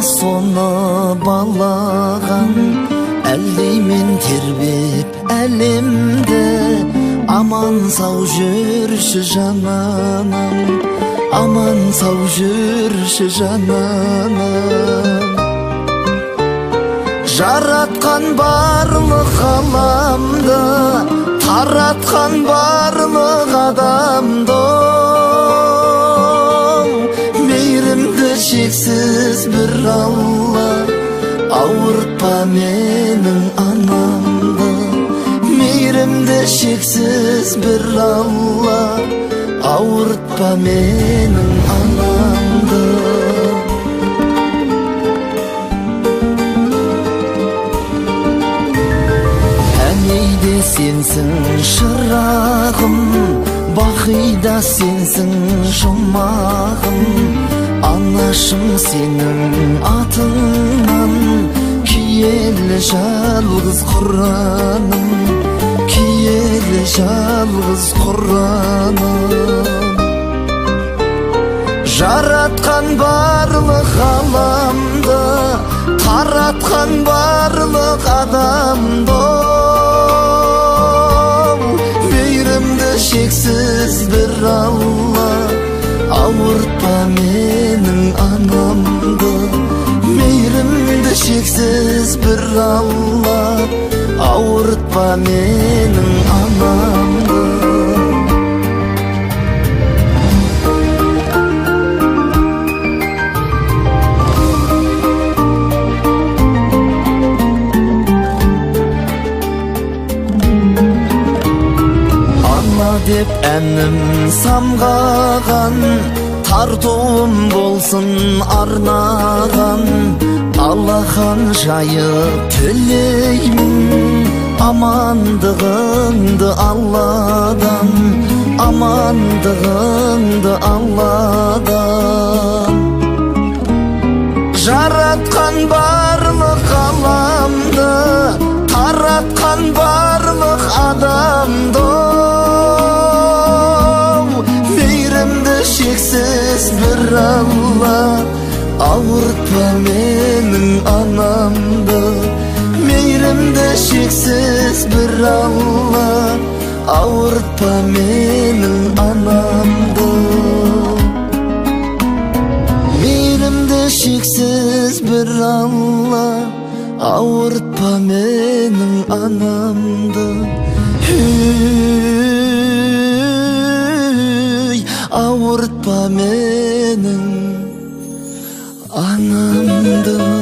соны балаған, әлдеймен тербеп әлемді. Аман сау жүрші жананам, аман сау жүрші жананам. Жаратқан барлық ғаламды, таратқан барлық адамды, мейірімді шексіз бір Алла, ауыртпа менің анамды. Мейірімді шексіз бір Алла, ауыртпа менің анамды. Әнейде сенсің шырағым, бақида сенсің жұмағым. Анашым сенің атыңнан, киелі жалғыз Құраным, киелі жалғыз Құраным. Жаратқан барлық ғаламды, таратқан барлық адамды, мейірімді шексіз бір Алла, ауыртпа менің анамды. Мейірімді шексіз бір Алла, ауыртпа менің анамды. Ана деп әнім самғаған, тартуым болсын арнаған. Аллахан жайып тілеймін, амандығыңды Алладан, амандығыңды Алладан. Жаратқан барлық ғаламды, таратқан барлық адамды, мейірімді шексіз бір Алла, ауыртпа менің анамды. Мейірімді шексіз бір Алла, ауыртпа менің анамды. Мейірімді шексіз бір Алла, ауыртпа менің анамды. Ауыртпа менің анамды.